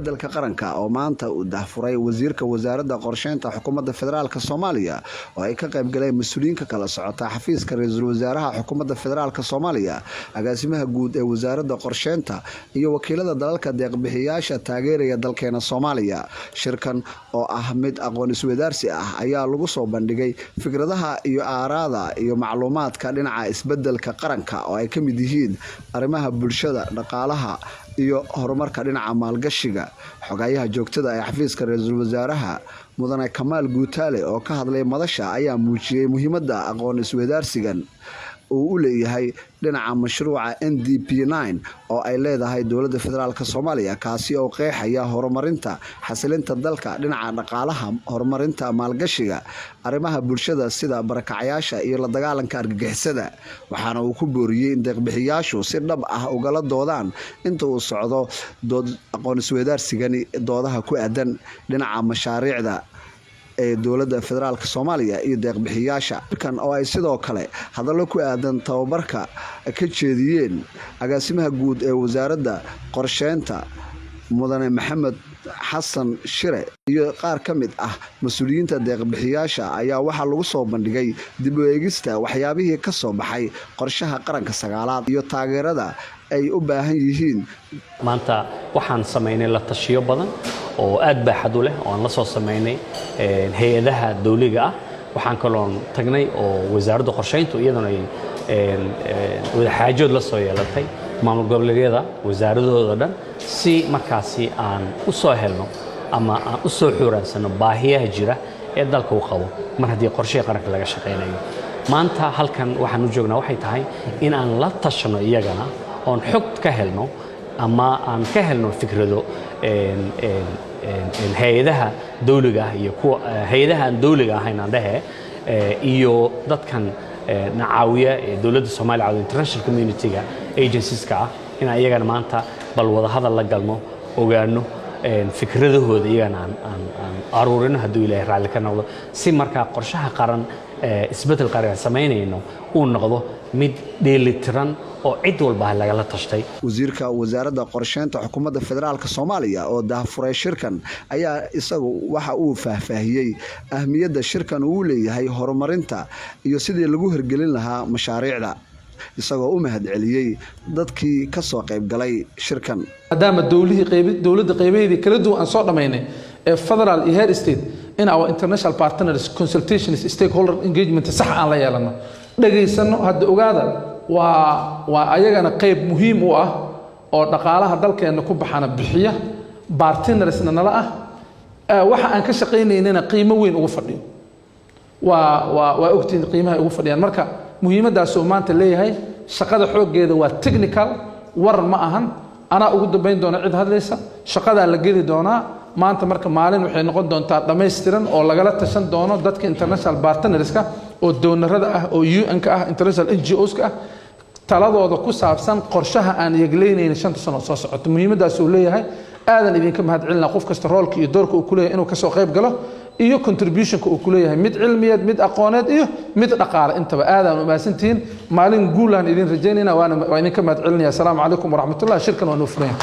isbeddelka qaranka oo maanta uu daahfuray wasiirka wasaaradda qorsheynta xukuumadda federaalka Soomaaliya oo ay ka qayb galeen mas'uuliyiin ka kala socota xafiiska ra'iisul wasaaraha xukuumadda federaalka Soomaaliya agaasimaha guud ee wasaaradda qorsheynta iyo wakiilada dalalka deeq-bixiyaasha taageeraya dalkeena Soomaaliya shirkan oo ah mid aqoon isweydaarsi ah ayaa lagu soo bandhigay fikradaha iyo aaraada iyo macluumaadka dhinaca isbeddelka qaranka oo ay ka mid yihiin arrimaha bulshada dhaqaalaha iyo horumarka dhinaca maalgashiga xogayaha joogtada ee xafiiska ra'iisul wasaaraha mudane Kamaal Guutaale oo ka hadlay madasha ayaa muujiyay muhiimadda aqoon isweydaarsigan uu u leeyahay dhinaca mashruuca NDP9 oo ay leedahay dowladda federaalka Soomaaliya kaasi oo qeexaya horumarinta xasilinta dalka dhinaca dhaqaalaha horumarinta maalgashiga arrimaha bulshada sida barakacayaasha iyo la dagaalanka argagixisada waxaana uu ku booriyay in deeq-bixiyaashu si dhab ah uga doodaan inta uu socdo dood aqoon isweydaarsigani doodaha ku aadan dhinaca mashaariicda ee dowladda federaalka Soomaaliya iyo deeq-bixiyaasha kan oo ay sidoo kale hadallo ku aadan tababarka ka jeediyeen agaasimaha guud ee wasaaradda qorsheynta mudane Maxamed Xasan Shire iyo qaar ka mid ah mas'uuliyiinta deeq-bixiyaasha ayaa waxa lagu soo bandhigay dib u eegista waxyaabihii ka soo baxay qorshaha qaranka sagaalaad iyo taageerada ay u baahan yihiin maanta waxaan sameynay la tashiyo badan oo aad baaxad u leh oo aan la soo sameynay hay'adaha dawliga ah waxaan kaloo tagnay oo wasaaradda qorsheyntu iyadana ay wada xaajood la soo yeelatay maamul goboleedyada wasaaradooda dhan si markaasi aan u soo helno ama aan u soo xuraansano baahiyaha jira ee dalka uu qabo mar haddii qorshaha qaranka laga shaqeynayo maanta halkan waxaan u joognaa waxay tahay in aan la tashano iyagana oon xog ka helno ama aan ka helno fikrado hay'adaha dawliga ah iyo kuwa hay'adaha aan dawliga ahayn aan dhahe iyo dadkan nacaawiya ee dowladda Soomaaliya iyo international community-ga agencies-ka ah in ayagana maanta bal wada hadal la galno ogaano fikradahooda iyagana aan aruurino haddii Ilaahay raali ka noqdo si markaa qorshaha qaran isbeddel qaran sameynayno uu noqdo mid dheelitiran oo cid walba laga tashtay wasiirka wasaaradda qorsheynta xukuumadda federaalka Soomaaliya oo daahfuray shirkan ayaa isagu waxa uu faahfaahiyay ahmiyadda shirkan uu leeyahay horumarinta iyo sidii lagu hirgelin lahaa mashaariicda isagoo u mahad celiyay dadkii ka soo qayb galay shirkan maadaama dawladda qaybaheedii kala duwan aan soo dhameynay ee federal iyo head state in our international partners consultations stakeholder engagement sax aan la yeelano dhageysano hadda ogaada waa ayagana qayb muhiim u ah oo dhaqaalaha dalkeena ku baxana bixiya partnersna nala ah waxa aan ka shaqeynayna qiimo weyn ugu fadhiyo waa ogtiin qiimaha ugu fadhiyaan marka muhiimadaas oo maanta leeyahay shaqada xoogeeda waa technical war ma ahan ana ugu dambeyn doona cid hadlaysa shaqada la geli doona maanta marka maalin waxay noqon doontaa dhameystiran oo lagala tashan doono dadka international partnerska oo doonarada ah oo UN-ka ah international NGOs-ka ah taladooda ku saabsan qorshaha aan yagleynayna 5 sano soo socoto muhiimadaas oo leeyahay aadan idinka mahad celinaa qof kasta roolka iyo doorka uu ku leeyahay inuu ka soo qayb galo iyo contribution-ka uu ku leeyahay mid cilmiyeed mid aqooneed iyo mid dhaqaale intaba aadan u maasantiin maalin guulaan idin rajaynayna waan idinka mahad celinaya assalaamu calaykum waraxmatullahi shirkan waa noo furan